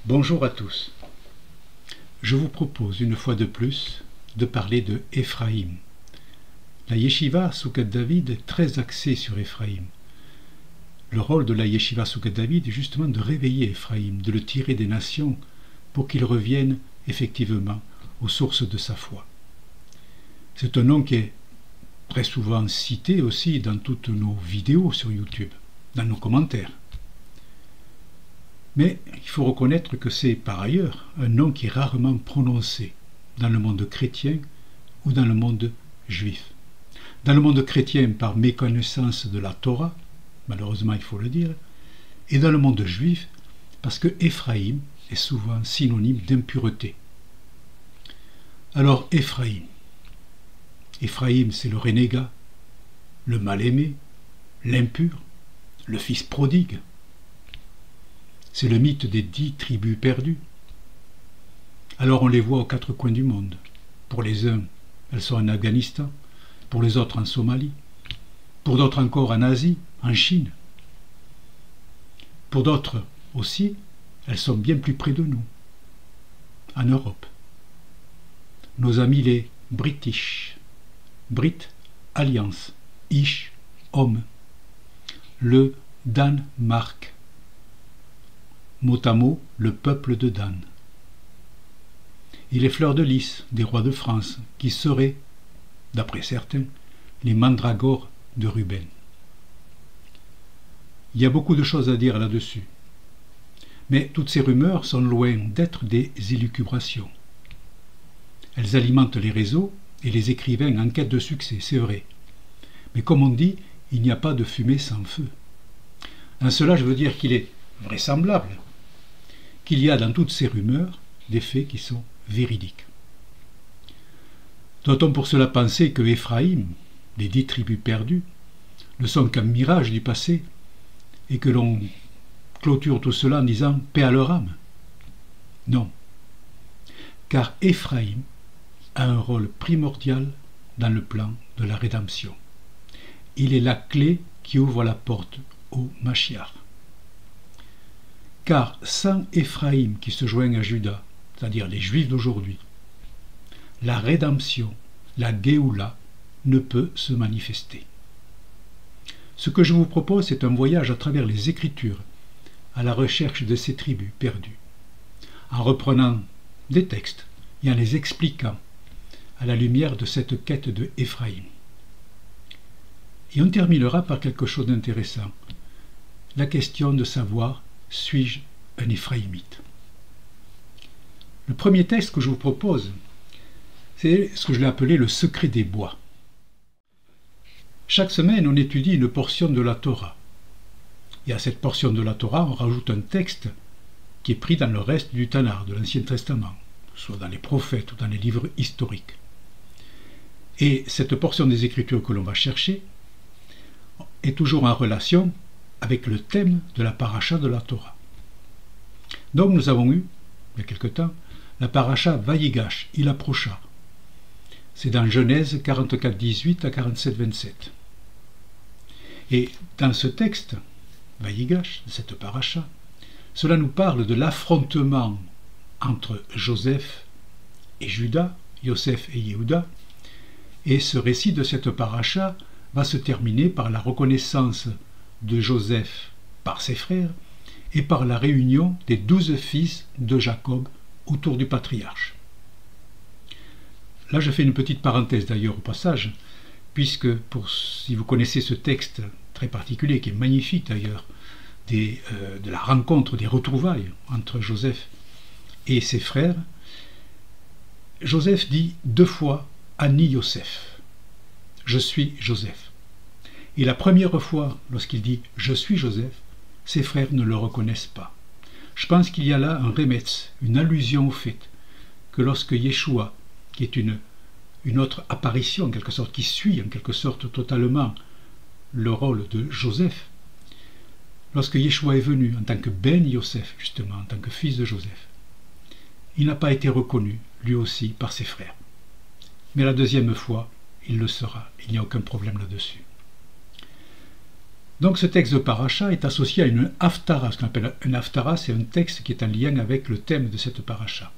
Bonjour à tous. Je vous propose une fois de plus de parler de Éphraïm. La Yeshiva Soukat David est très axée sur Éphraïm. Le rôle de la Yeshiva Soukat David est justement de réveiller Éphraïm, de le tirer des nations pour qu'il revienne effectivement aux sources de sa foi. C'est un nom qui est très souvent cité aussi dans toutes nos vidéos sur YouTube, dans nos commentaires. Mais il faut reconnaître que c'est par ailleurs un nom qui est rarement prononcé dans le monde chrétien ou dans le monde juif. Dans le monde chrétien par méconnaissance de la Torah, malheureusement il faut le dire, et dans le monde juif parce que Éphraïm est souvent synonyme d'impureté. Alors Éphraïm, c'est le renégat, le mal-aimé, l'impur, le fils prodigue. C'est le mythe des 10 tribus perdues. Alors on les voit aux 4 coins du monde. Pour les uns, elles sont en Afghanistan, pour les autres en Somalie, pour d'autres encore en Asie, en Chine. Pour d'autres aussi, elles sont bien plus près de nous, en Europe. Nos amis les British, Brit, Alliance, Ish, homme, le Danemark, mot à mot, le peuple de Dan. Et les fleurs de lys des rois de France, qui seraient, d'après certains, les mandragores de Ruben. Il y a beaucoup de choses à dire là-dessus. Mais toutes ces rumeurs sont loin d'être des élucubrations. Elles alimentent les réseaux et les écrivains en quête de succès, c'est vrai. Mais comme on dit, il n'y a pas de fumée sans feu. En cela, je veux dire qu'il est vraisemblable qu'il y a dans toutes ces rumeurs des faits qui sont véridiques. Doit-on pour cela penser que Éphraïm, les 10 tribus perdues, ne sont qu'un mirage du passé et que l'on clôture tout cela en disant « paix à leur âme » ? Non, car Éphraïm a un rôle primordial dans le plan de la rédemption. Il est la clé qui ouvre la porte au Mashiach. Car sans Éphraïm qui se joint à Juda, c'est-à-dire les Juifs d'aujourd'hui, la rédemption, la Géoula, ne peut se manifester. Ce que je vous propose, c'est un voyage à travers les Écritures, à la recherche de ces tribus perdues, en reprenant des textes et en les expliquant à la lumière de cette quête de Éphraïm. Et on terminera par quelque chose d'intéressant, la question de savoir suis-je un Éphraïmite? Le premier texte que je vous propose, c'est ce que je l'ai appelé le secret des bois. Chaque semaine, on étudie une portion de la Torah. Et à cette portion de la Torah, on rajoute un texte qui est pris dans le reste du Tanakh, de l'Ancien Testament, soit dans les prophètes ou dans les livres historiques. Et cette portion des Écritures que l'on va chercher est toujours en relation avec le thème de la paracha de la Torah. Donc nous avons eu, il y a quelque temps, la paracha Vayigash, il approcha. C'est dans Genèse 44, 18 à 47, 27. Et dans ce texte, Vayigash, cette paracha, cela nous parle de l'affrontement entre Joseph et Juda, Yosef et Yehuda, et ce récit de cette paracha va se terminer par la reconnaissance de Joseph par ses frères et par la réunion des 12 fils de Jacob autour du patriarche. Là, je fais une petite parenthèse d'ailleurs au passage, puisque si vous connaissez ce texte très particulier, qui est magnifique d'ailleurs, de la rencontre, des retrouvailles entre Joseph et ses frères, Joseph dit 2 fois « Ani Yosef », « Je suis Joseph ». Et la première fois, lorsqu'il dit « Je suis Joseph », ses frères ne le reconnaissent pas. Je pense qu'il y a là un remetz, une allusion au fait que lorsque Yeshua, qui est une autre apparition en quelque sorte, qui suit en quelque sorte totalement le rôle de Joseph, lorsque Yeshua est venu en tant que Ben Yosef, justement, en tant que fils de Joseph, il n'a pas été reconnu, lui aussi, par ses frères. Mais la deuxième fois, il le sera. Il n'y a aucun problème là-dessus. Donc ce texte de paracha est associé à une haftara. Ce qu'on appelle une haftara, c'est un texte qui est en lien avec le thème de cette paracha.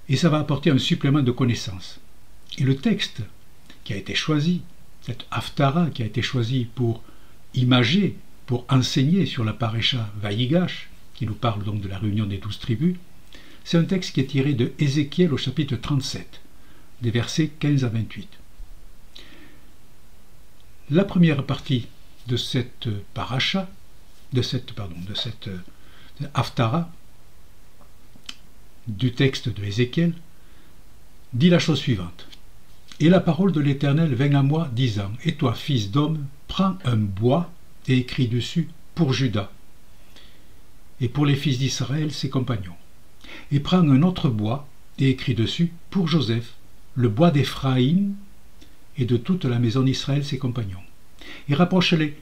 Et ça va apporter un supplément de connaissances. Et le texte qui a été choisi, cette haftara qui a été choisie pour imager, pour enseigner sur la paracha Vayigash, qui nous parle donc de la réunion des 12 tribus, c'est un texte qui est tiré de Ézéchiel au chapitre 37, des versets 15 à 28. La première partie de cette paracha, de cette haftara, du texte de Ézéchiel, dit la chose suivante. Et la parole de l'Éternel vint à moi, disant, et toi, fils d'homme, prends un bois et écris dessus pour Juda, et pour les fils d'Israël, ses compagnons. Et prends un autre bois et écris dessus pour Joseph, le bois d'Éphraïm, et de toute la maison d'Israël, ses compagnons. Et rapproche-les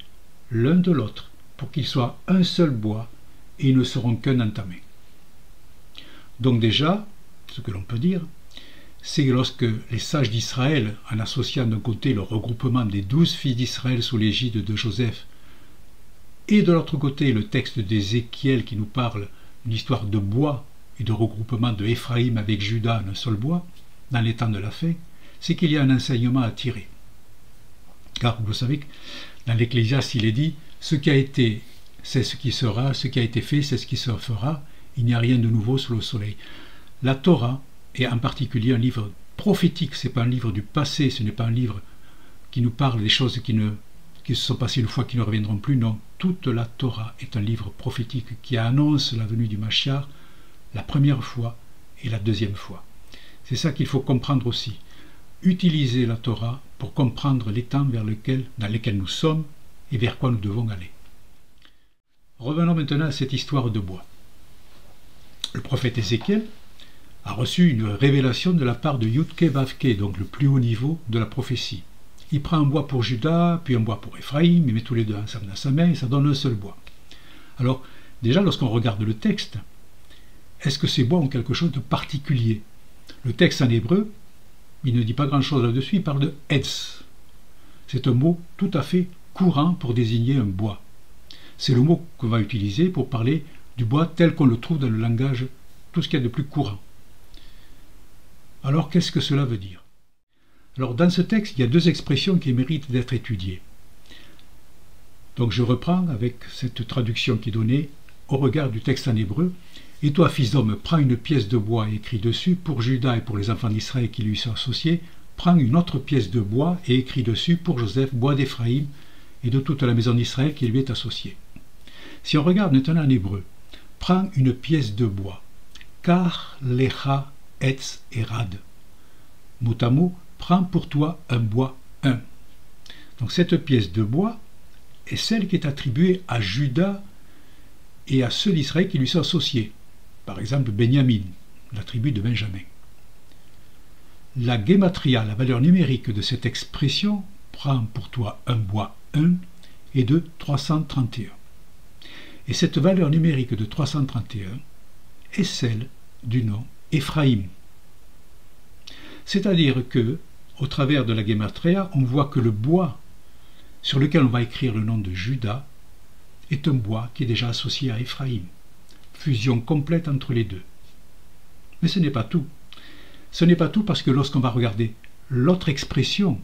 l'un de l'autre, pour qu'ils soient un seul bois, et ils ne seront qu'un entamé. Donc déjà, ce que l'on peut dire, c'est que lorsque les sages d'Israël, en associant d'un côté le regroupement des 12 fils d'Israël sous l'égide de Joseph, et de l'autre côté le texte d'Ézéchiel qui nous parle d'une histoire de bois et de regroupement de Éphraïm avec Juda en un seul bois, dans les temps de la fin, c'est qu'il y a un enseignement à tirer. Car vous savez que dans l'Ecclésiaste, il est dit « ce qui a été, c'est ce qui sera, ce qui a été fait, c'est ce qui se fera, il n'y a rien de nouveau sous le soleil ». La Torah est en particulier un livre prophétique, ce n'est pas un livre du passé, ce n'est pas un livre qui nous parle des choses qui se sont passées une fois, qui ne reviendront plus, non. Toute la Torah est un livre prophétique qui annonce la venue du Mashiach la première fois et la deuxième fois. C'est ça qu'il faut comprendre aussi. Utiliser la Torah pour comprendre les temps dans lesquels nous sommes et vers quoi nous devons aller. Revenons maintenant à cette histoire de bois. Le prophète Ézéchiel a reçu une révélation de la part de Yudke Vavke, donc le plus haut niveau de la prophétie. Il prend un bois pour Juda, puis un bois pour Éphraïm, il met tous les deux ensemble dans sa main et ça donne un seul bois. Alors, déjà, lorsqu'on regarde le texte, est-ce que ces bois ont quelque chose de particulier? Le texte en hébreu, il ne dit pas grand-chose là-dessus, il parle de Etz. C'est un mot tout à fait courant pour désigner un bois. C'est le mot qu'on va utiliser pour parler du bois tel qu'on le trouve dans le langage, tout ce qu'il y a de plus courant. Alors, qu'est-ce que cela veut dire? Alors, dans ce texte, il y a deux expressions qui méritent d'être étudiées. Donc, je reprends avec cette traduction qui est donnée au regard du texte en hébreu. « Et toi, fils d'homme, prends une pièce de bois et écris dessus, pour Juda et pour les enfants d'Israël qui lui sont associés, prends une autre pièce de bois et écris dessus, pour Joseph, bois d'Éphraïm, et de toute la maison d'Israël qui lui est associée. » Si on regarde maintenant en hébreu, « prends une pièce de bois » car lecha etz erad. Mot à mot, prends pour toi un bois un. Donc cette pièce de bois est celle qui est attribuée à Juda et à ceux d'Israël qui lui sont associés. Par exemple, Benjamin, la tribu de Benjamin. La gématria, la valeur numérique de cette expression, prends pour toi un bois 1 est de 331. Et cette valeur numérique de 331 est celle du nom Éphraïm. C'est-à-dire que, au travers de la gématria, on voit que le bois sur lequel on va écrire le nom de Juda est un bois qui est déjà associé à Éphraïm. Fusion complète entre les deux. Mais ce n'est pas tout. Ce n'est pas tout parce que lorsqu'on va regarder l'autre expression,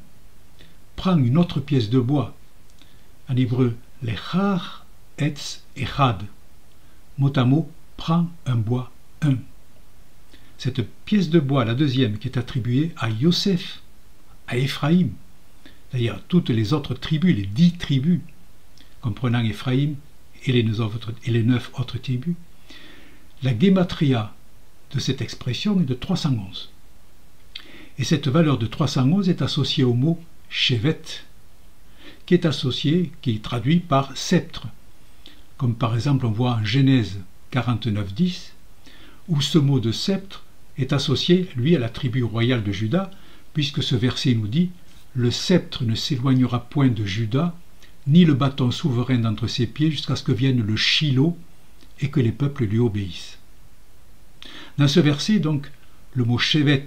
prends une autre pièce de bois, en hébreu, lechar etz echad, mot à mot, prends un bois un. Cette pièce de bois, la deuxième, qui est attribuée à Yosef, à Éphraïm, c'est-à-dire toutes les autres tribus, les 10 tribus, comprenant Éphraïm et les 9 autres tribus, la gématria de cette expression est de 311. Et cette valeur de 311 est associée au mot shevet, qui est traduit par sceptre, comme par exemple on voit en Genèse 49:10, où ce mot de sceptre est associé, lui, à la tribu royale de Juda, puisque ce verset nous dit « Le sceptre ne s'éloignera point de Juda, ni le bâton souverain d'entre ses pieds, jusqu'à ce que vienne le Shilo, et que les peuples lui obéissent. » Dans ce verset, donc, le mot shevet,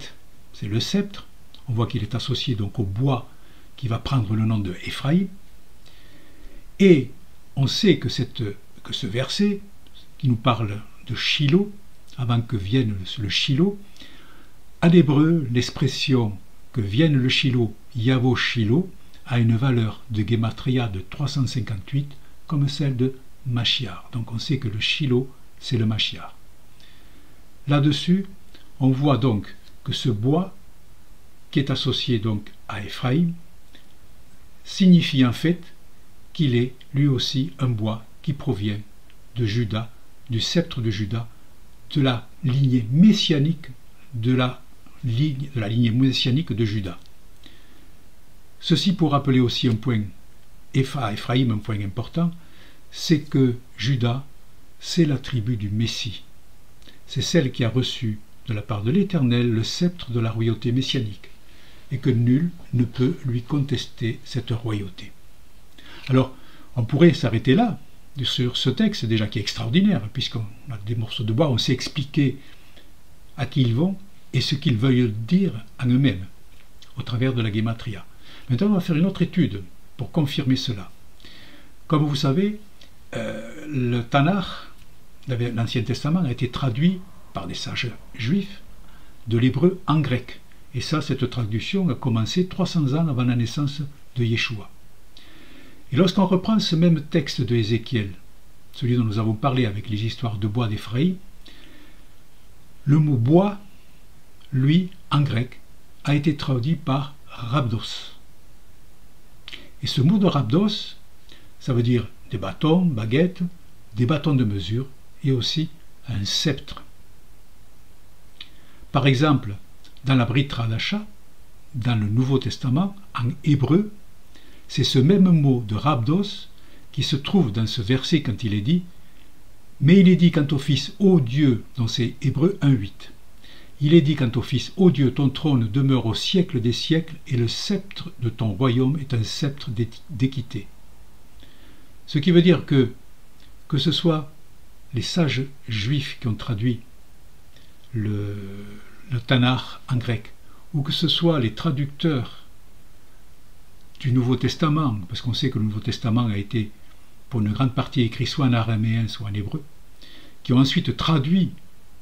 c'est le sceptre. On voit qu'il est associé donc au bois qui va prendre le nom de Éphraïm. Et on sait que ce verset, qui nous parle de Shiloh, avant que vienne le Shiloh, en hébreu, l'expression que vienne le Shiloh, Yavo Shiloh, a une valeur de Gematria de 358 comme celle de Mashiach. Donc on sait que le Shiloh, c'est le Mashiach. Là-dessus, on voit donc que ce bois, qui est associé donc à Éphraïm, signifie en fait qu'il est lui aussi un bois qui provient de Juda, du sceptre de Juda, de la lignée messianique de la lignée messianique de Juda. Ceci pour rappeler aussi un point à Éphraïm, un point important, c'est que Juda, c'est la tribu du Messie. C'est celle qui a reçu de la part de l'Éternel le sceptre de la royauté messianique, et que nul ne peut lui contester cette royauté. Alors, on pourrait s'arrêter là, sur ce texte déjà qui est extraordinaire, puisqu'on a des morceaux de bois, on sait expliquer à qui ils vont et ce qu'ils veulent dire en eux-mêmes, au travers de la Gematria. Maintenant, on va faire une autre étude pour confirmer cela. Comme vous savez, le Tanakh, l'Ancien Testament, a été traduit par des sages juifs de l'hébreu en grec. Et ça, cette traduction a commencé 300 ans avant la naissance de Yeshua. Et lorsqu'on reprend ce même texte de Ézéchiel, celui dont nous avons parlé avec les histoires de bois d'Éphraïm, le mot bois, lui, en grec, a été traduit par rhabdos. Et ce mot de rhabdos, ça veut dire des bâtons, baguettes, des bâtons de mesure et aussi un sceptre. Par exemple, dans la Brit Hadasha, dans le Nouveau Testament, en hébreu, c'est ce même mot de rhabdos qui se trouve dans ce verset quand il est dit « Mais il est dit quant au Fils, ô Dieu » dont c'est Hébreu 1.8. Il est dit quant au Fils, ô Dieu, ton trône demeure au siècle des siècles et le sceptre de ton royaume est un sceptre d'équité. Ce qui veut dire que ce soit les sages juifs qui ont traduit le Tanakh en grec, ou que ce soit les traducteurs du Nouveau Testament, parce qu'on sait que le Nouveau Testament a été pour une grande partie écrit soit en araméen, soit en hébreu, qui ont ensuite traduit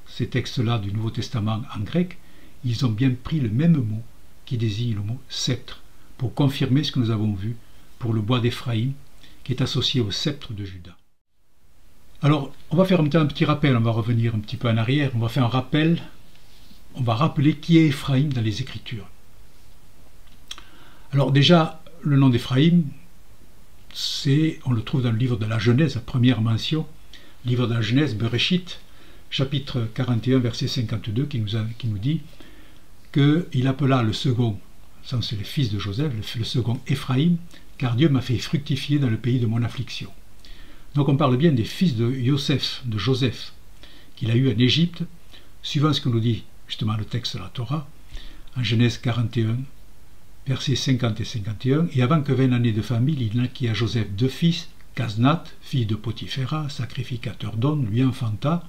ces textes-là du Nouveau Testament en grec, ils ont bien pris le même mot qui désigne le mot sceptre, pour confirmer ce que nous avons vu pour le bois d'Éphraïm, qui est associé au sceptre de Juda. Alors, on va faire un petit rappel, on va revenir un petit peu en arrière, on va faire un rappel, on va rappeler qui est Éphraïm dans les Écritures. Alors déjà, le nom d'Éphraïm, on le trouve dans le livre de la Genèse, la première mention, livre de la Genèse, Bereshit, chapitre 41, verset 52, qui nous dit qu'il appela le second, ça c'est le fils de Joseph, le second Éphraïm, car Dieu m'a fait fructifier dans le pays de mon affliction. Donc on parle bien des fils de Joseph, qu'il a eu en Égypte, suivant ce que nous dit justement le texte de la Torah, en Genèse 41, versets 50 et 51, et avant que vienne l'année de famille, il naquit à Joseph deux fils, Kasnath, fille de Potiphéra, sacrificateur d'On, lui enfanta,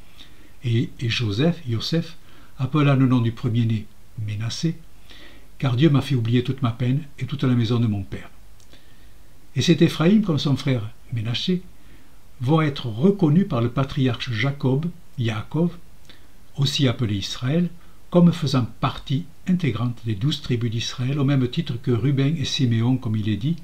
et Joseph, appela le nom du premier-né Ménassé, car Dieu m'a fait oublier toute ma peine et toute la maison de mon père. Et cet Éphraïm, comme son frère Ménassé, vont être reconnus par le patriarche Yaakov, aussi appelé Israël, comme faisant partie intégrante des 12 tribus d'Israël, au même titre que Ruben et Siméon, comme il est dit,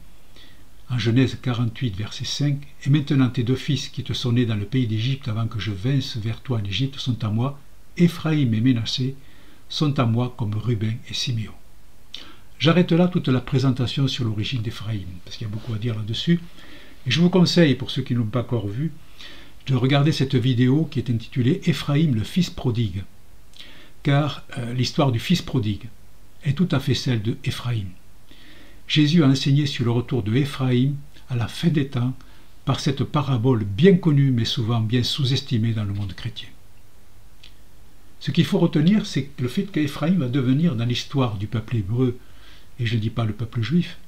en Genèse 48, verset 5, « Et maintenant tes deux fils qui te sont nés dans le pays d'Égypte avant que je vinsse vers toi en Égypte sont à moi, Éphraïm et Ménassé sont à moi comme Ruben et Siméon. » J'arrête là toute la présentation sur l'origine d'Éphraïm, parce qu'il y a beaucoup à dire là-dessus. Et je vous conseille, pour ceux qui ne l'ont pas encore vu, de regarder cette vidéo qui est intitulée « Éphraïm, le fils prodigue », car l'histoire du fils prodigue est tout à fait celle de Éphraïm. Jésus a enseigné sur le retour de Éphraïm à la fin des temps par cette parabole bien connue mais souvent bien sous-estimée dans le monde chrétien. Ce qu'il faut retenir, c'est le fait qu'Éphraïm va devenir dans l'histoire du peuple hébreu, et je ne dis pas le peuple juif,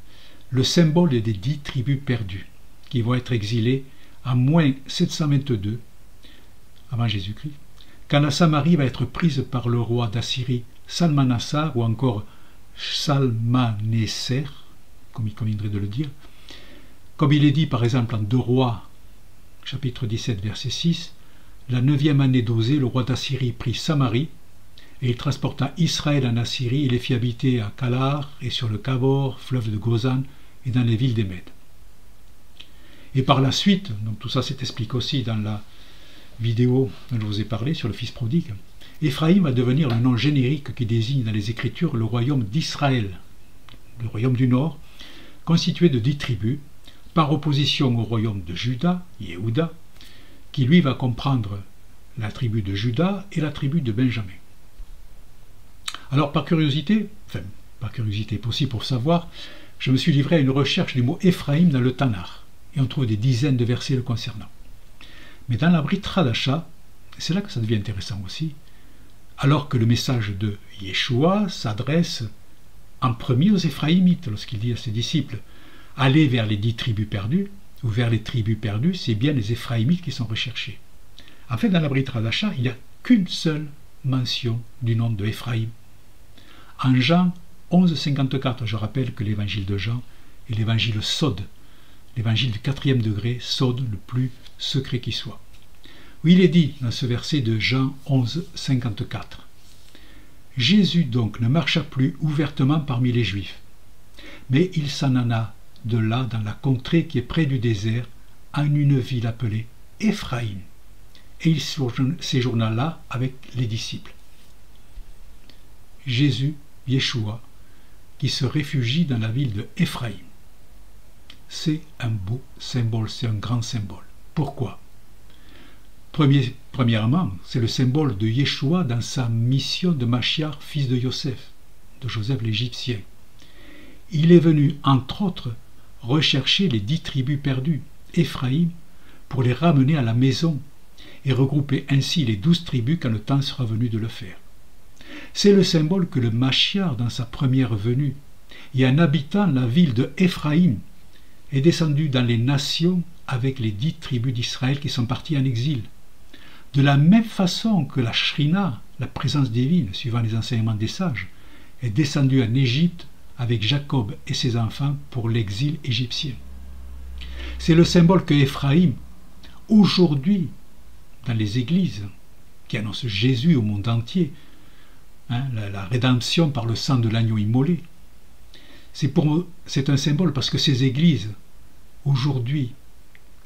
le symbole des 10 tribus perdues qui vont être exilées à moins 722 avant Jésus-Christ, quand la Samarie va être prise par le roi d'Assyrie Salmanassar ou encore Salmaneser, comme il conviendrait de le dire, Comme il est dit par exemple en 2 Rois, chapitre 17, verset 6, la 9e année d'Osée, le roi d'Assyrie prit Samarie, et il transporta Israël en Assyrie et les fit habiter à Calar et sur le Cabor, fleuve de Gozan, et dans les villes des Mèdes. Et par la suite, donc tout ça s'est expliqué aussi dans la vidéo dont je vous ai parlé sur le fils prodigue, Éphraïm va devenir le nom générique qui désigne dans les Écritures le royaume d'Israël, le royaume du Nord, constitué de 10 tribus, par opposition au royaume de Juda, Yehuda, qui lui va comprendre la tribu de Juda et la tribu de Benjamin. Alors par curiosité, possible pour savoir, je me suis livré à une recherche du mot Éphraïm dans le Tanakh, et on trouve des dizaines de versets le concernant. Mais dans la Brit Hadasha, c'est là que ça devient intéressant aussi, alors que le message de Yeshua s'adresse en premier aux Éphraïmites, lorsqu'il dit à ses disciples « Allez vers les 10 tribus perdues », ou vers les tribus perdues, c'est bien les Éphraïmites qui sont recherchés. En fait, dans la Brit Hadasha, il n'y a qu'une seule mention du nom de Éphraïm. En Jean 11,54, je rappelle que l'évangile de Jean est l'évangile Sod, l'évangile du 4e degré, Sod, le plus secret qui soit. Où il est dit dans ce verset de Jean 11,54, Jésus donc ne marcha plus ouvertement parmi les Juifs, mais il s'en alla de là dans la contrée qui est près du désert, en une ville appelée Éphraïm, et il séjourna là avec les disciples. Jésus, Yeshua, qui se réfugie dans la ville de Éphraïm. C'est un beau symbole, c'est un grand symbole. Pourquoi? Premièrement, c'est le symbole de Yeshua dans sa mission de Machiar, fils de Yosef, de Joseph l'Égyptien. Il est venu, entre autres, rechercher les 10 tribus perdues, Éphraïm, pour les ramener à la maison et regrouper ainsi les 12 tribus quand le temps sera venu de le faire. C'est le symbole que le Machiar, dans sa première venue, et en habitant la ville de Éphraïm, est descendu dans les nations avec les 10 tribus d'Israël qui sont parties en exil. De la même façon que la Shrina, la présence divine, suivant les enseignements des sages, est descendue en Égypte avec Jacob et ses enfants pour l'exil égyptien. C'est le symbole que Éphraïm, aujourd'hui, dans les églises, qui annoncent Jésus au monde entier, la rédemption par le sang de l'agneau immolé, c'est un symbole parce que ces églises, aujourd'hui,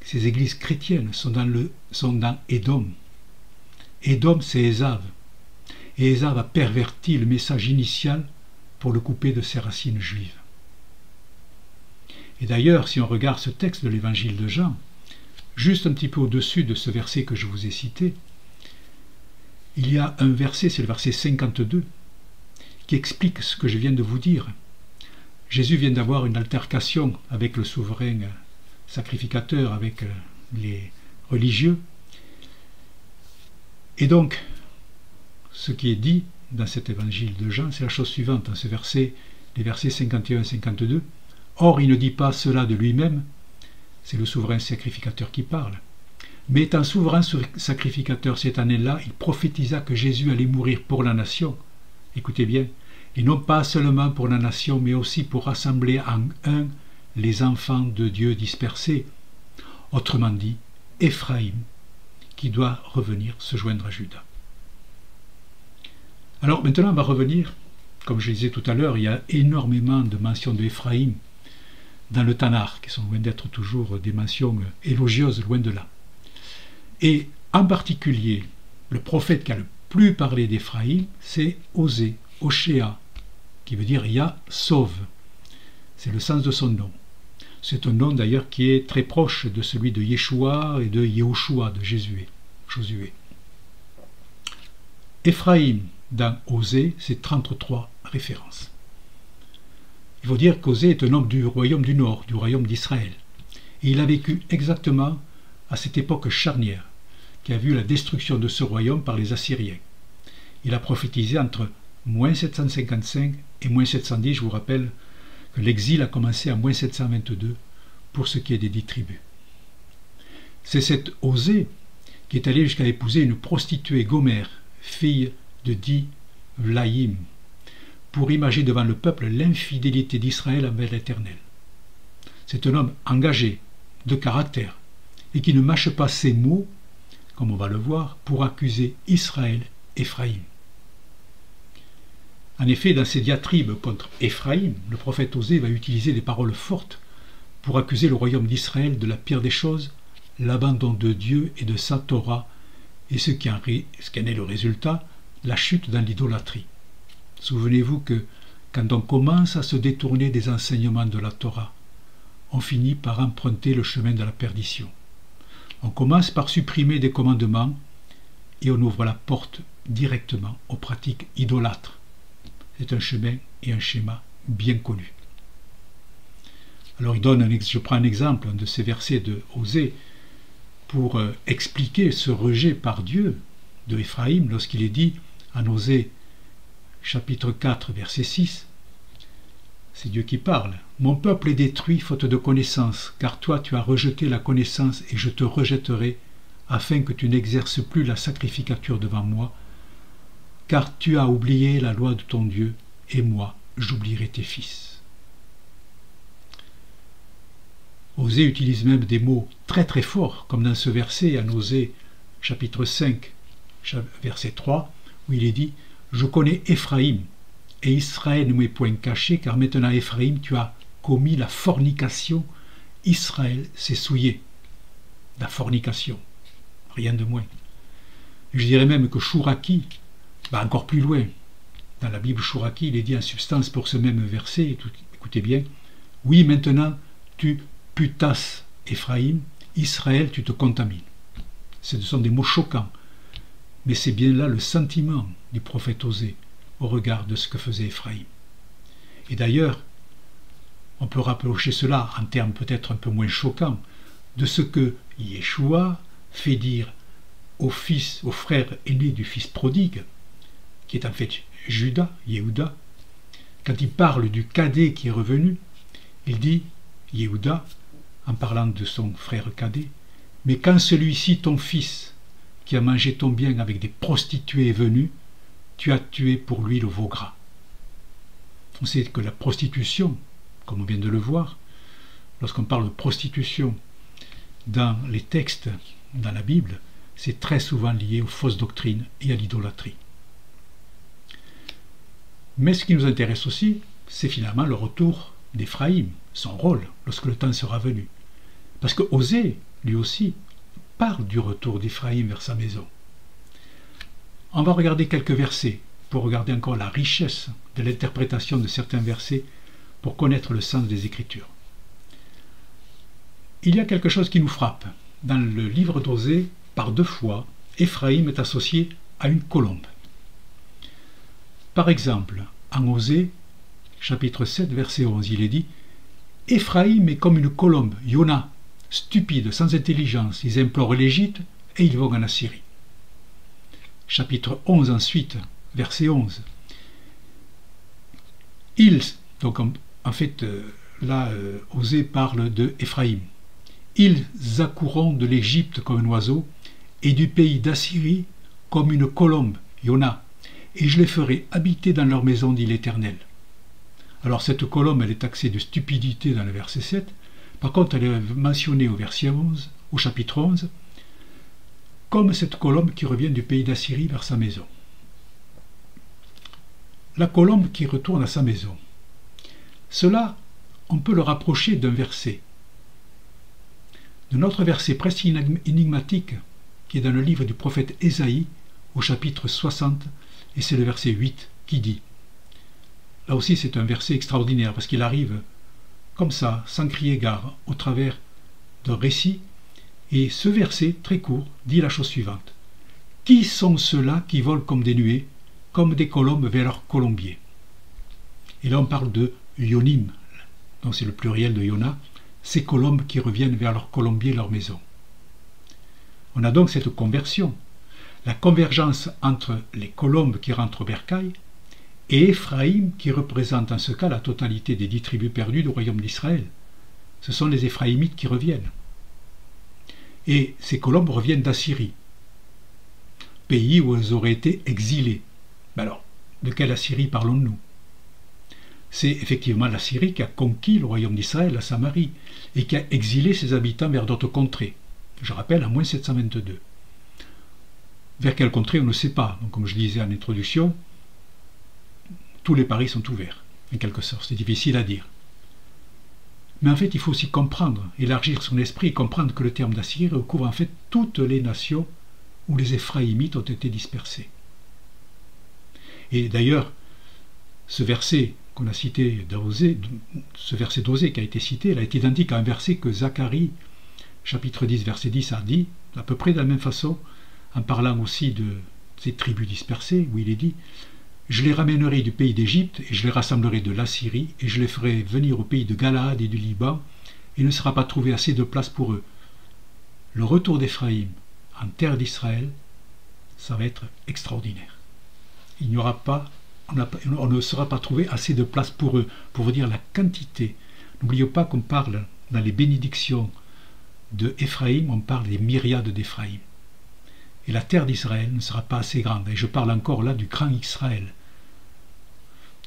ces églises chrétiennes sont dans Édom. Édom, c'est Ésav. Et Ésav a perverti le message initial pour le couper de ses racines juives. Et d'ailleurs, si on regarde ce texte de l'évangile de Jean, juste un petit peu au-dessus de ce verset que je vous ai cité, il y a un verset, c'est le verset 52, qui explique ce que je viens de vous dire. Jésus vient d'avoir une altercation avec le souverain sacrificateur, avec les religieux. Et donc, ce qui est dit dans cet évangile de Jean, c'est la chose suivante, dans ce verset, les versets 51 et 52. Or, il ne dit pas cela de lui-même, c'est le souverain sacrificateur qui parle. Mais étant souverain sacrificateur cette année-là, il prophétisa que Jésus allait mourir pour la nation. Écoutez bien, et non pas seulement pour la nation, mais aussi pour rassembler en un les enfants de Dieu dispersés. Autrement dit, Éphraïm, qui doit revenir se joindre à Juda. Alors maintenant, on va revenir, comme je disais tout à l'heure, il y a énormément de mentions d'Éphraïm dans le Tanakh, qui sont loin d'être toujours des mentions élogieuses, loin de là. Et en particulier, le prophète qui a le plus parlé d'Éphraïm, c'est Osée, Oshéa, qui veut dire Yah sauve. C'est le sens de son nom. C'est un nom d'ailleurs qui est très proche de celui de Yeshua et de Yehoshua, de Josué. Éphraïm, dans Osée, c'est 33 références. Il faut dire qu'Osée est un homme du royaume du Nord, du royaume d'Israël. Et il a vécu exactement à cette époque charnière, qui a vu la destruction de ce royaume par les Assyriens. Il a prophétisé entre moins 755 et moins 710, je vous rappelle que l'exil a commencé à moins 722 pour ce qui est des 10 tribus. C'est cet Osée qui est allé jusqu'à épouser une prostituée Gomère, fille de Di-Vlaïm, pour imager devant le peuple l'infidélité d'Israël envers l'Éternel. C'est un homme engagé, de caractère, et qui ne mâche pas ses mots, comme on va le voir, pour accuser Israël, Éphraïm. En effet, dans ses diatribes contre Éphraïm, le prophète Osée va utiliser des paroles fortes pour accuser le royaume d'Israël de la pire des choses, l'abandon de Dieu et de sa Torah, et ce qui en est le résultat, la chute dans l'idolâtrie. Souvenez-vous que quand on commence à se détourner des enseignements de la Torah, on finit par emprunter le chemin de la perdition. On commence par supprimer des commandements et on ouvre la porte directement aux pratiques idolâtres. C'est un chemin et un schéma bien connus. Alors je prends un exemple de ces versets de Osée pour expliquer ce rejet par Dieu de Éphraïm lorsqu'il est dit en Osée chapitre 4 verset 6, c'est Dieu qui parle. « Mon peuple est détruit faute de connaissance, car toi tu as rejeté la connaissance et je te rejetterai, afin que tu n'exerces plus la sacrificature devant moi, car tu as oublié la loi de ton Dieu, et moi j'oublierai tes fils. » Osée utilise même des mots très très forts, comme dans ce verset en Osée chapitre 5, verset 3, où il est dit « Je connais Éphraïm, et Israël ne m'est point caché, car maintenant Éphraïm, tu as commis la fornication, Israël s'est souillé. » La fornication, rien de moins. Et je dirais même que Chouraki va encore plus loin. Dans la Bible Chouraki, il est dit en substance pour ce même verset, écoutez bien, « Oui, maintenant tu putasses Éphraïm, Israël, tu te contamines. » Ce sont des mots choquants, mais c'est bien là le sentiment du prophète Osée au regard de ce que faisait Éphraïm. Et d'ailleurs, on peut rapprocher cela en termes peut-être un peu moins choquants de ce que Yeshua fait dire au frère aîné du fils prodigue, qui est en fait Judas, Yehuda. Quand il parle du cadet qui est revenu, il dit, Yehuda, en parlant de son frère cadet, « Mais quand celui-ci, ton fils, qui a mangé ton bien avec des prostituées, est venu, tu as tué pour lui le veau gras. » On sait que la prostitution, comme on vient de le voir, lorsqu'on parle de prostitution dans les textes, dans la Bible, c'est très souvent lié aux fausses doctrines et à l'idolâtrie. Mais ce qui nous intéresse aussi, c'est finalement le retour d'Éphraïm, son rôle, lorsque le temps sera venu. Parce que Osée, lui aussi, parle du retour d'Éphraïm vers sa maison. On va regarder quelques versets pour regarder encore la richesse de l'interprétation de certains versets pour connaître le sens des Écritures. Il y a quelque chose qui nous frappe. Dans le livre d'Osée, par 2 fois, Éphraïm est associé à une colombe. Par exemple, en Osée, chapitre 7, verset 11, il est dit « Éphraïm est comme une colombe, Yona, stupide, sans intelligence, ils implorent l'Égypte et ils vont en Assyrie. » Chapitre 11 ensuite, verset 11. Donc en fait, là, Osée parle de Éphraïm. « Ils accourront de l'Égypte comme un oiseau, et du pays d'Assyrie comme une colombe, Yona, et je les ferai habiter dans leur maison, dit l'Éternel. » Alors cette colombe, elle est taxée de stupidité dans le verset 7. Par contre, elle est mentionnée au verset 11, au chapitre 11, comme cette colombe qui revient du pays d'Assyrie vers sa maison. La colombe qui retourne à sa maison. Cela, on peut le rapprocher d'un verset. De notre verset presque énigmatique, qui est dans le livre du prophète Ésaïe, au chapitre 60, et c'est le verset 8 qui dit. Là aussi, c'est un verset extraordinaire, parce qu'il arrive comme ça, sans crier gare, au travers d'un récit. Et ce verset, très court, dit la chose suivante. « Qui sont ceux-là qui volent comme des nuées, comme des colombes vers leur colombier ?» Et là, on parle de Yonim, donc c'est le pluriel de Yona, ces colombes qui reviennent vers leur colombier, leur maison. On a donc cette conversion, la convergence entre les colombes qui rentrent au bercail et Éphraïm qui représente en ce cas la totalité des 10 tribus perdues du royaume d'Israël. Ce sont les Éphraïmites qui reviennent. Et ces colombes reviennent d'Assyrie, pays où elles auraient été exilées. Mais alors, de quelle Assyrie parlons-nous? c'est effectivement la Syrie qui a conquis le royaume d'Israël, la Samarie, et qui a exilé ses habitants vers d'autres contrées. Je rappelle, en moins 722. Vers quelle contrée, on ne sait pas. Donc, comme je disais en introduction, tous les paris sont ouverts, en quelque sorte. C'est difficile à dire. Mais en fait, il faut aussi comprendre, élargir son esprit et comprendre que le terme d'Assyrie recouvre en fait toutes les nations où les Éphraïmites ont été dispersés. Et d'ailleurs, ce verset qu'on a cité d'Osée, ce verset d'Osée qui a été cité, il est identique à un verset que Zacharie, chapitre 10, verset 10, a dit, à peu près de la même façon, en parlant aussi de ces tribus dispersées, où il est dit « Je les ramènerai du pays d'Égypte, et je les rassemblerai de l'Assyrie, et je les ferai venir au pays de Galaad et du Liban, et il ne sera pas trouvé assez de place pour eux. » Le retour d'Éphraïm en terre d'Israël, ça va être extraordinaire. Il n'y aura pas, on ne sera pas trouvé assez de place pour eux, pour vous dire la quantité. N'oubliez pas qu'on parle dans les bénédictions de Éphraïm, on parle des myriades d'Éphraïm. Et la terre d'Israël ne sera pas assez grande. Et je parle encore là du grand Israël.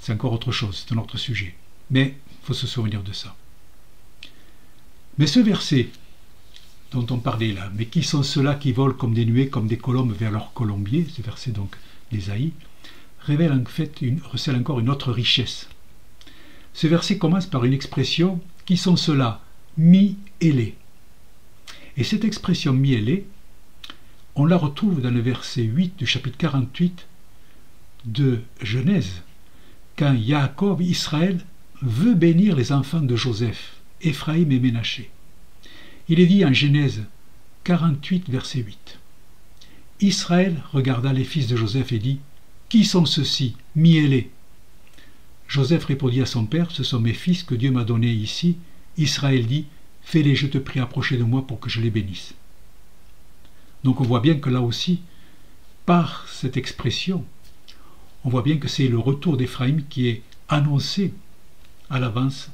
C'est encore autre chose, c'est un autre sujet. Mais il faut se souvenir de ça. Mais ce verset dont on parlait là, mais qui sont ceux-là qui volent comme des nuées, comme des colombes vers leur colombier, ce verset donc d'Ésaïe, recèle encore une autre richesse. Ce verset commence par une expression, qui sont ceux-là, mi-élés. Et cette expression mi-élés, on la retrouve dans le verset 8 du chapitre 48 de Genèse, quand Jacob, Israël, veut bénir les enfants de Joseph, Éphraïm et Ménaché. Il est dit en Genèse 48, verset 8. Israël regarda les fils de Joseph et dit « Qui sont ceux-ci, mi-élés » Joseph répondit à son père « Ce sont mes fils que Dieu m'a donnés ici. » Israël dit « Fais-les, je te prie, approcher de moi pour que je les bénisse. » Donc on voit bien que là aussi, par cette expression, on voit bien que c'est le retour d'Éphraïm qui est annoncé à l'avance,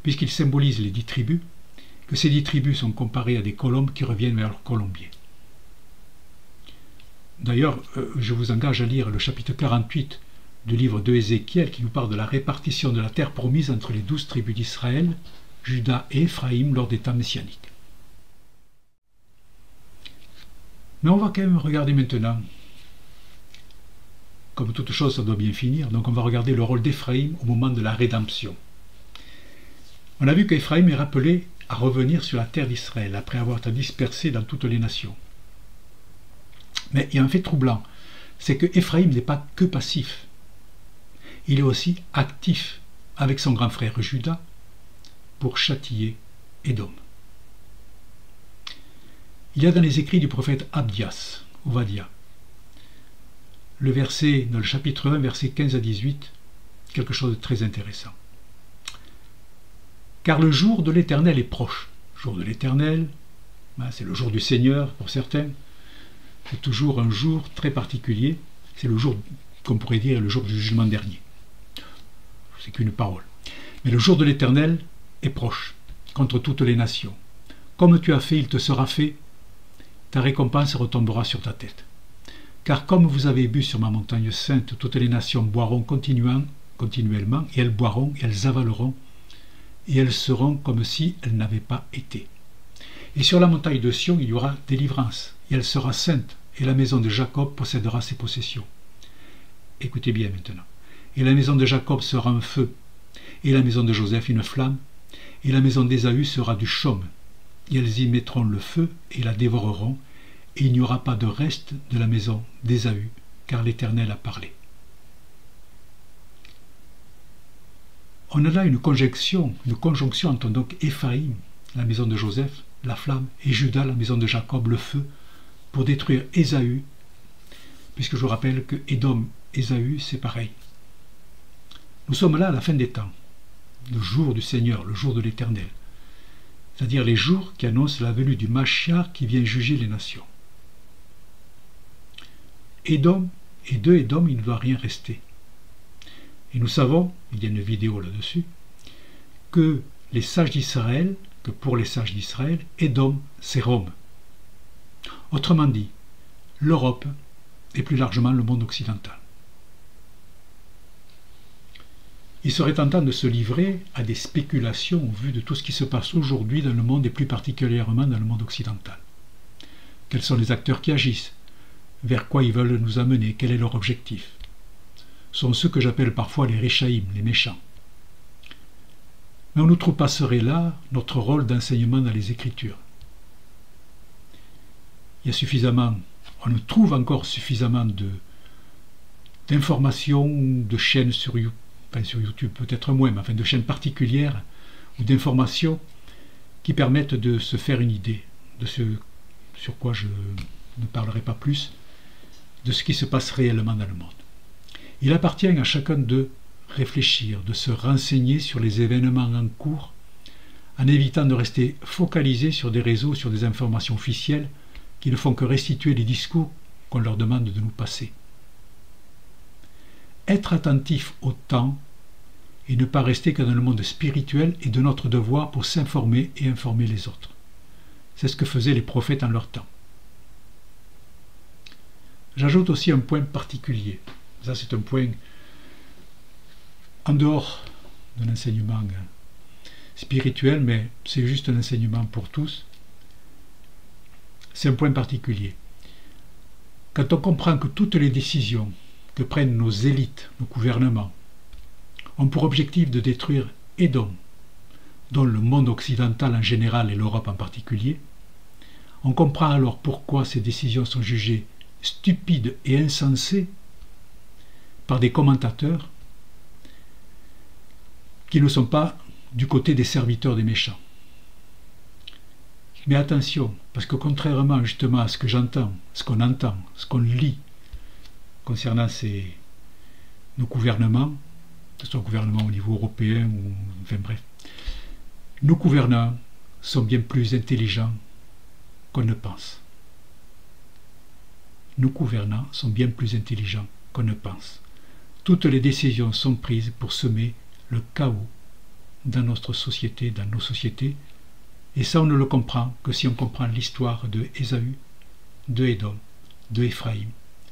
puisqu'il symbolise les 10 tribus, que ces 10 tribus sont comparées à des colombes qui reviennent vers leur colombier. D'ailleurs, je vous engage à lire le chapitre 48 du livre de Ézéchiel qui nous parle de la répartition de la terre promise entre les 12 tribus d'Israël, Juda et Éphraïm lors des temps messianiques. Mais on va quand même regarder maintenant, comme toute chose ça doit bien finir, donc on va regarder le rôle d'Éphraïm au moment de la rédemption. On a vu qu'Éphraïm est rappelé à revenir sur la terre d'Israël après avoir été dispersé dans toutes les nations. Mais il y a un fait troublant, c'est que Éphraïm n'est pas que passif, il est aussi actif avec son grand frère Juda pour châtier Édom. Il y a dans les écrits du prophète Abdias, Ovadia, le verset, dans le chapitre 1, versets 15 à 18, quelque chose de très intéressant. Car le jour de l'Éternel est proche. Le jour de l'Éternel, c'est le jour du Seigneur pour certains. C'est toujours un jour très particulier. C'est le jour, qu'on pourrait dire, le jour du jugement dernier. C'est qu'une parole. Mais le jour de l'Éternel est proche, contre toutes les nations. Comme tu as fait, il te sera fait. Ta récompense retombera sur ta tête. Car comme vous avez bu sur ma montagne sainte, toutes les nations boiront continuellement, et elles boiront, et elles avaleront, et elles seront comme si elles n'avaient pas été. Et sur la montagne de Sion, il y aura délivrance, et elle sera sainte, et la maison de Jacob possédera ses possessions. Écoutez bien maintenant. Et la maison de Jacob sera un feu, et la maison de Joseph une flamme, et la maison d'Ésaü sera du chaume. Et elles y mettront le feu, et la dévoreront, et il n'y aura pas de reste de la maison d'Ésaü, car l'Éternel a parlé. On a là une conjonction entre donc Éphraïm, la maison de Joseph, la flamme, et Juda, la maison de Jacob, le feu, pour détruire Ésaü, puisque je vous rappelle que Édom, Ésaü, c'est pareil. Nous sommes là à la fin des temps, le jour du Seigneur, le jour de l'Éternel, c'est-à-dire les jours qui annoncent la venue du Mashiach qui vient juger les nations. Édom, et de Édom, il ne doit rien rester. Et nous savons, il y a une vidéo là-dessus, que les sages d'Israël, que pour les sages d'Israël, Édom, c'est Rome. Autrement dit, l'Europe et plus largement le monde occidental. il serait tentant de se livrer à des spéculations au vu de tout ce qui se passe aujourd'hui dans le monde et plus particulièrement dans le monde occidental. Quels sont les acteurs qui agissent? Vers quoi ils veulent nous amener? Quel est leur objectif? Ce sont ceux que j'appelle parfois les Réchaïm, les méchants. Mais on outrepasserait là notre rôle d'enseignement dans les Écritures. Il y a suffisamment, on nous trouve encore suffisamment d'informations, de chaînes sur YouTube, enfin sur YouTube peut-être moins, mais enfin de chaînes particulières ou d'informations qui permettent de se faire une idée de ce sur quoi je ne parlerai pas plus, de ce qui se passe réellement dans le monde. Il appartient à chacun de réfléchir, de se renseigner sur les événements en cours, en évitant de rester focalisé sur des réseaux, sur des informations officielles qui ne font que restituer les discours qu'on leur demande de nous passer. Être attentif au temps et ne pas rester que dans le monde spirituel est de notre devoir pour s'informer et informer les autres. C'est ce que faisaient les prophètes en leur temps. J'ajoute aussi un point particulier. Ça, c'est un point en dehors de l'enseignement spirituel, mais c'est juste un enseignement pour tous. C'est un point particulier. Quand on comprend que toutes les décisions que prennent nos élites, nos gouvernements, ont pour objectif de détruire Édom, dont le monde occidental en général et l'Europe en particulier, on comprend alors pourquoi ces décisions sont jugées stupides et insensées par des commentateurs qui ne sont pas du côté des serviteurs des méchants. Mais attention, parce que contrairement justement à ce que j'entends, ce qu'on entend, ce qu'on lit concernant nos gouvernements, que ce soit gouvernement au niveau européen ou enfin bref, nos gouvernants sont bien plus intelligents qu'on ne pense. Nos gouvernants sont bien plus intelligents qu'on ne pense. Toutes les décisions sont prises pour semer le chaos dans notre société, dans nos sociétés, et ça on ne le comprend que si on comprend l'histoire de Ésaü, de Édom, de Éphraïm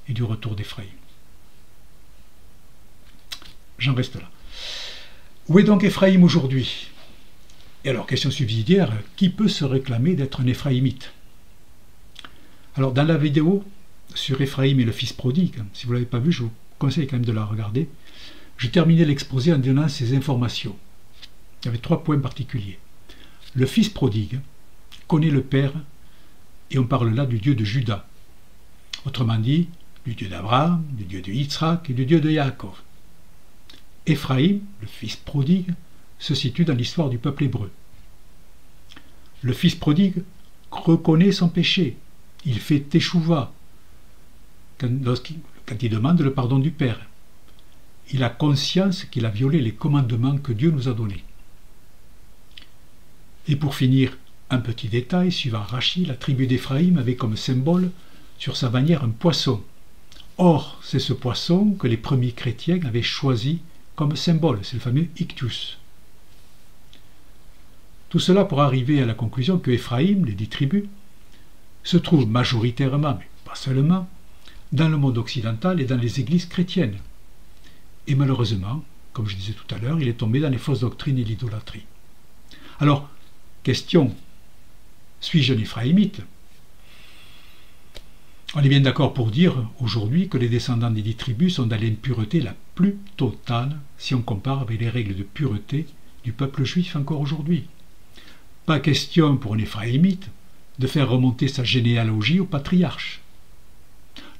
et du retour d'Éphraïm. J'en reste là. Où est donc Éphraïm aujourd'hui? Et alors, question subsidiaire, qui peut se réclamer d'être un Éphraïmite? Alors, dans la vidéo sur Éphraïm et le fils prodigue, si vous ne l'avez pas vu, je vous conseille quand même de la regarder, je terminais l'exposé en donnant ces informations. Il y avait 3 points particuliers. Le fils prodigue connaît le Père, et on parle là du Dieu de Juda. Autrement dit, du Dieu d'Abraham, du Dieu de Yitzhak et du Dieu de Yaakov. Éphraïm, le fils prodigue, se situe dans l'histoire du peuple hébreu. Le fils prodigue reconnaît son péché. Il fait teshuva quand il demande le pardon du Père. Il a conscience qu'il a violé les commandements que Dieu nous a donnés. Et pour finir, un petit détail, suivant Rachi, la tribu d'Éphraïm avait comme symbole sur sa bannière un poisson. Or, c'est ce poisson que les premiers chrétiens avaient choisi comme symbole, c'est le fameux ictus. Tout cela pour arriver à la conclusion que Éphraïm, les 10 tribus, se trouvent majoritairement, mais pas seulement, dans le monde occidental et dans les églises chrétiennes. Et malheureusement, comme je disais tout à l'heure, il est tombé dans les fausses doctrines et l'idolâtrie. Alors, question, suis-je un Éphraïmite? On est bien d'accord pour dire aujourd'hui que les descendants des 10 tribus sont dans l'impureté la plus totale si on compare avec les règles de pureté du peuple juif encore aujourd'hui. Pas question pour un Éphraïmite de faire remonter sa généalogie au patriarche.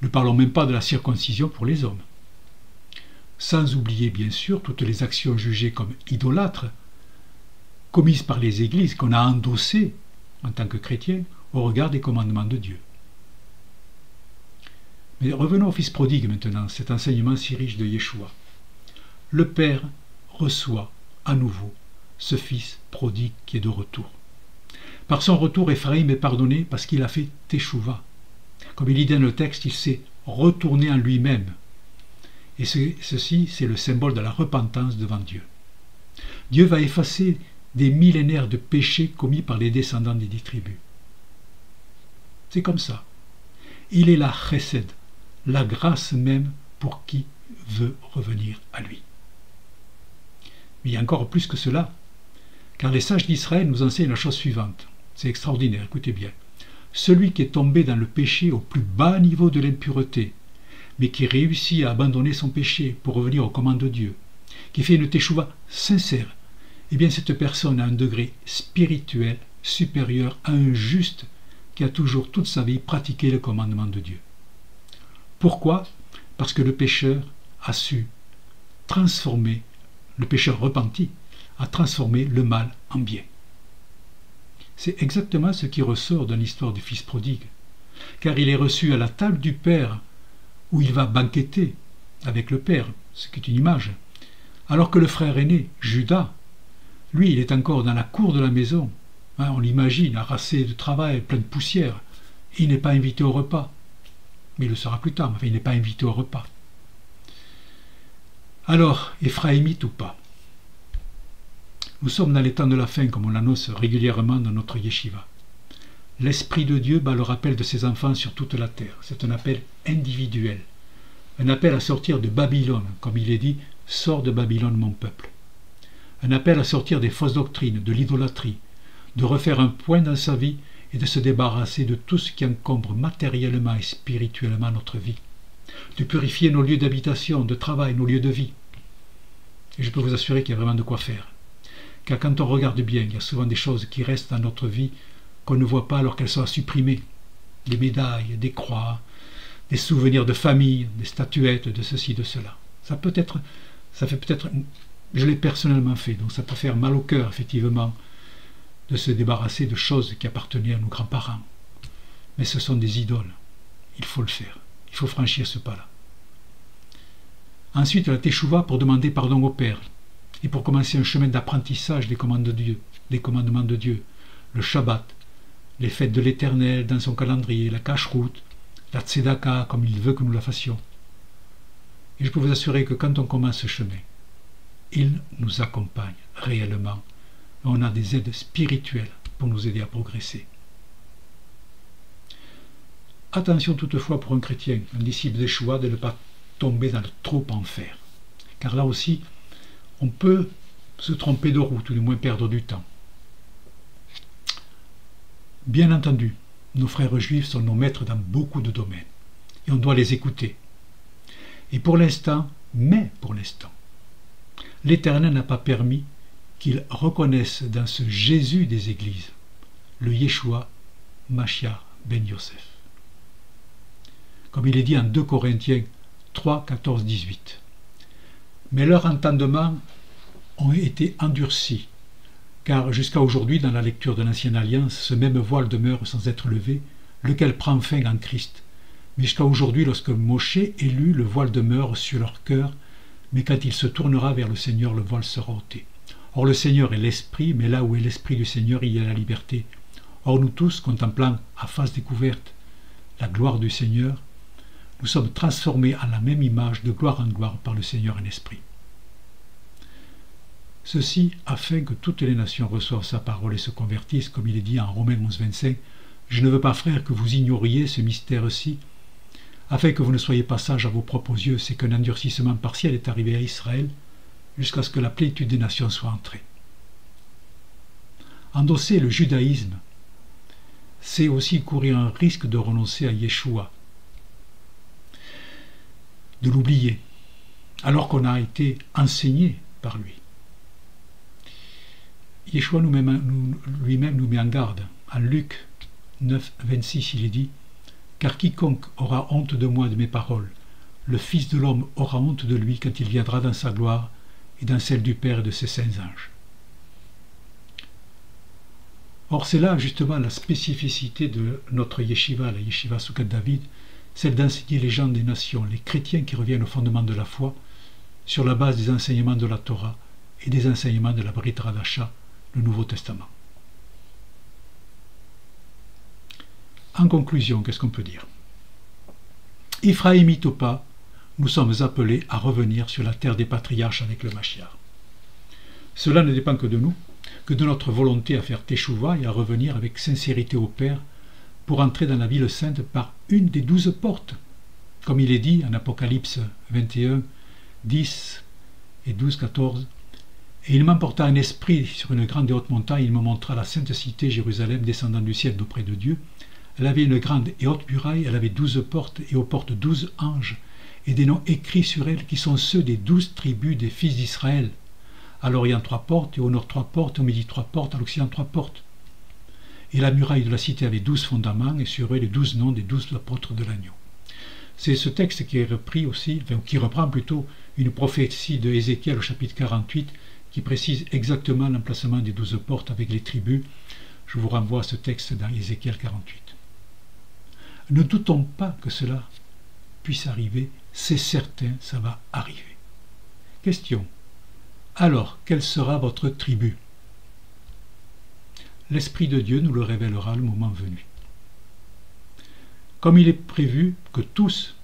Ne parlons même pas de la circoncision pour les hommes. Sans oublier bien sûr toutes les actions jugées comme idolâtres commises par les églises qu'on a endossées en tant que chrétiens au regard des commandements de Dieu. Mais revenons au fils prodigue maintenant, cet enseignement si riche de Yeshua. Le Père reçoit à nouveau ce fils prodigue qui est de retour. Par son retour, Éphraïm est pardonné parce qu'il a fait teshuva. Comme il dit dans le texte, il s'est retourné en lui-même. Et ceci, c'est le symbole de la repentance devant Dieu. Dieu va effacer des millénaires de péchés commis par les descendants des 10 tribus. C'est comme ça. Il est la chesed, la grâce même pour qui veut revenir à lui. Mais il y a encore plus que cela, car les sages d'Israël nous enseignent la chose suivante. C'est extraordinaire, écoutez bien. Celui qui est tombé dans le péché au plus bas niveau de l'impureté, mais qui réussit à abandonner son péché pour revenir aux commandes de Dieu, qui fait une teshuva sincère, eh bien cette personne a un degré spirituel supérieur à un juste qui a toujours toute sa vie pratiqué le commandement de Dieu. Pourquoi? Parce que le pécheur a su transformer, le pécheur repenti a transformé le mal en bien. C'est exactement ce qui ressort de l'histoire du fils prodigue, car il est reçu à la table du Père où il va banqueter avec le Père, ce qui est une image, alors que le frère aîné, Judas, lui, il est encore dans la cour de la maison. On l'imagine, harassé de travail, plein de poussière. Il n'est pas invité au repas. Mais il le sera plus tard, mais il n'est pas invité au repas. Alors, éphraïmite ou pas? Nous sommes dans les temps de la fin, comme on l'annonce régulièrement dans notre yeshiva. L'Esprit de Dieu bat le rappel de ses enfants sur toute la terre. C'est un appel individuel. Un appel à sortir de Babylone, comme il est dit, « Sors de Babylone, mon peuple ». Un appel à sortir des fausses doctrines, de l'idolâtrie, de refaire un point dans sa vie et de se débarrasser de tout ce qui encombre matériellement et spirituellement notre vie, de purifier nos lieux d'habitation, de travail, nos lieux de vie. Et je peux vous assurer qu'il y a vraiment de quoi faire. Car quand on regarde bien, il y a souvent des choses qui restent dans notre vie qu'on ne voit pas alors qu'elles sont supprimées. Des médailles, des croix, des souvenirs de famille, des statuettes, de ceci, de cela. Ça fait peut-être... Je l'ai personnellement fait, donc ça peut faire mal au cœur, effectivement, de se débarrasser de choses qui appartenaient à nos grands-parents. Mais ce sont des idoles. Il faut le faire. Il faut franchir ce pas-là. Ensuite, la teshuva pour demander pardon au Père et pour commencer un chemin d'apprentissage des commandements de Dieu, le Shabbat, les fêtes de l'Éternel dans son calendrier, la cache-route, la tzedaka, comme il veut que nous la fassions. Et je peux vous assurer que quand on commence ce chemin, il nous accompagne réellement. On a des aides spirituelles pour nous aider à progresser. Attention toutefois pour un chrétien, un disciple d'Yeshua, de ne pas tomber dans le trop enfer. Car là aussi, on peut se tromper de route, ou du moins perdre du temps. Bien entendu, nos frères juifs sont nos maîtres dans beaucoup de domaines. Et on doit les écouter. Et pour l'instant, l'Éternel n'a pas permis qu'ils reconnaissent dans ce Jésus des églises le Yeshua Mashiach ben Yosef. Comme il est dit en 2 Corinthiens 3, 14, 18. Mais leurs entendements ont été endurcis, car jusqu'à aujourd'hui, dans la lecture de l'Ancienne Alliance, ce même voile demeure sans être levé, lequel prend fin en Christ. Mais jusqu'à aujourd'hui, lorsque Moshe est lu, le voile demeure sur leur cœur, mais quand il se tournera vers le Seigneur, le voile sera ôté. Or le Seigneur est l'Esprit, mais là où est l'Esprit du Seigneur, il y a la liberté. Or nous tous, contemplant à face découverte la gloire du Seigneur, nous sommes transformés en la même image de gloire en gloire par le Seigneur en Esprit. Ceci afin que toutes les nations reçoivent sa parole et se convertissent, comme il est dit en Romains 11, 25. Je ne veux pas, frères, que vous ignoriez ce mystère-ci, afin que vous ne soyez pas sages à vos propres yeux, c'est qu'un endurcissement partiel est arrivé à Israël, jusqu'à ce que la plénitude des nations soit entrée. Endosser le judaïsme, c'est aussi courir un risque de renoncer à Yeshua, de l'oublier, alors qu'on a été enseigné par lui. Yeshua lui-même nous met en garde. En Luc 9, 26, il est dit « Car quiconque aura honte de moi et de mes paroles, le Fils de l'homme aura honte de lui quand il viendra dans sa gloire et dans celle du Père et de ses saints anges. » Or, c'est là justement la spécificité de notre yeshiva, la yeshiva Soukat David, celle d'enseigner les gens des nations, les chrétiens qui reviennent au fondement de la foi, sur la base des enseignements de la Torah et des enseignements de la Brit Hadasha, le Nouveau Testament. En conclusion, qu'est-ce qu'on peut dire? Ephraïmite ou pas, nous sommes appelés à revenir sur la terre des patriarches avec le Mashiach. Cela ne dépend que de nous, que de notre volonté à faire teshuva et à revenir avec sincérité au Père pour entrer dans la ville sainte par une des 12 portes, comme il est dit en Apocalypse 21, 10 et 12, 14. Et il m'emporta un esprit sur une grande et haute montagne, il me montra la sainte cité Jérusalem descendant du ciel d'auprès de Dieu. Elle avait une grande et haute muraille, elle avait 12 portes, et aux portes 12 anges, et des noms écrits sur elle qui sont ceux des 12 tribus des fils d'Israël. À l'Orient 3 portes, et au Nord 3 portes, au Midi 3 portes, à l'Occident 3 portes. Et la muraille de la cité avait 12 fondements, et sur eux les 12 noms des 12 apôtres de l'agneau. C'est ce texte qui est repris aussi, qui reprend plutôt une prophétie de Ézéchiel au chapitre 48, qui précise exactement l'emplacement des 12 portes avec les tribus. Je vous renvoie à ce texte dans Ézéchiel 48. Ne doutons pas que cela puisse arriver, c'est certain, ça va arriver. Question. Alors, quelle sera votre tribu? L'Esprit de Dieu nous le révélera le moment venu. Comme il est prévu que tous,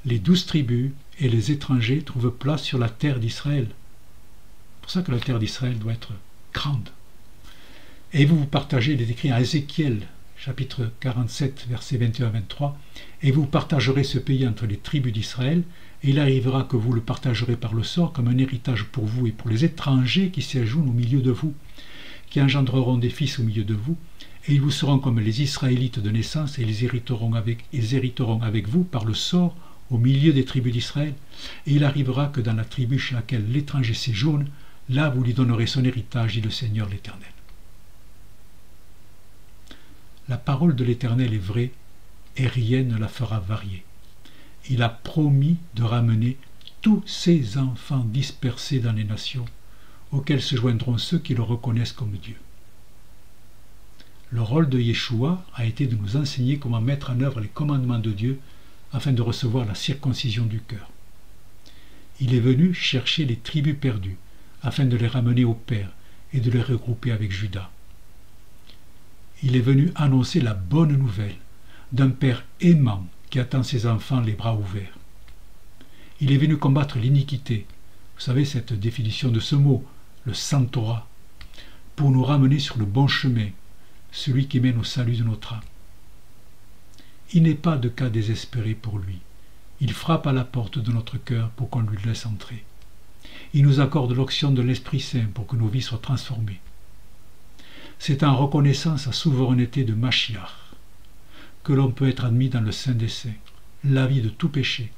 les 12 tribus et les étrangers, trouvent place sur la terre d'Israël. C'est pour ça que la terre d'Israël doit être grande. Et vous partagez, il est écrit à Ézéchiel, chapitre 47, versets 21 à 23, « Et vous partagerez ce pays entre les tribus d'Israël, et il arrivera que vous le partagerez par le sort comme un héritage pour vous et pour les étrangers qui séjournent au milieu de vous, qui engendreront des fils au milieu de vous, et ils vous seront comme les Israélites de naissance, et ils hériteront avec vous par le sort au milieu des tribus d'Israël. Et il arrivera que dans la tribu chez laquelle l'étranger séjourne, là vous lui donnerez son héritage, dit le Seigneur l'Éternel. » La parole de l'Éternel est vraie, et rien ne la fera varier. Il a promis de ramener tous ses enfants dispersés dans les nations, auxquels se joindront ceux qui le reconnaissent comme Dieu. Le rôle de Yeshua a été de nous enseigner comment mettre en œuvre les commandements de Dieu afin de recevoir la circoncision du cœur. Il est venu chercher les tribus perdues afin de les ramener au Père et de les regrouper avec Judas. Il est venu annoncer la bonne nouvelle d'un Père aimant qui attend ses enfants les bras ouverts. Il est venu combattre l'iniquité, vous savez cette définition de ce mot, le Santorah, pour nous ramener sur le bon chemin, celui qui mène au salut de notre âme. Il n'est pas de cas désespéré pour lui. Il frappe à la porte de notre cœur pour qu'on lui laisse entrer. Il nous accorde l'onction de l'Esprit Saint pour que nos vies soient transformées. C'est en reconnaissant sa souveraineté de Mashiach que l'on peut être admis dans le Saint des Saints, l'avis de tout péché,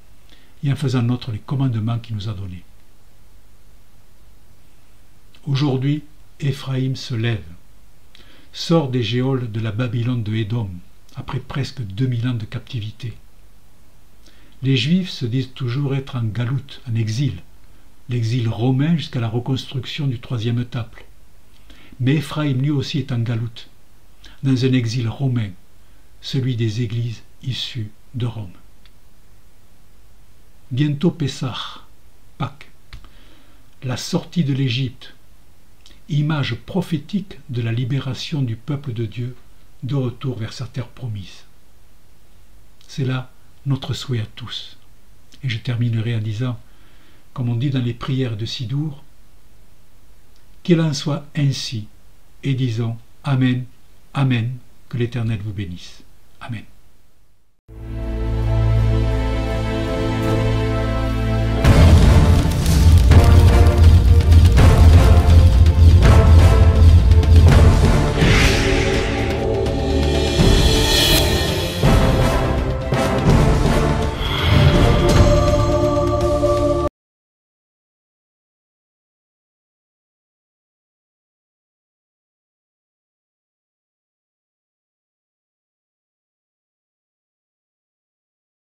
et en faisant nôtre les commandements qu'il nous a donnés. Aujourd'hui, Éphraïm se lève, sort des géoles de la Babylone de Édom, après presque 2000 ans de captivité. Les Juifs se disent toujours être en galoute, en exil, l'exil romain jusqu'à la reconstruction du 3e temple. Mais Éphraïm lui aussi est en galoute, dans un exil romain, celui des églises issues de Rome. Bientôt Pessah, Pâques, la sortie de l'Égypte, image prophétique de la libération du peuple de Dieu de retour vers sa terre promise. C'est là notre souhait à tous. Et je terminerai en disant, comme on dit dans les prières de Sidour, qu'il en soit ainsi, et disons Amen, Amen, que l'Éternel vous bénisse. Amen.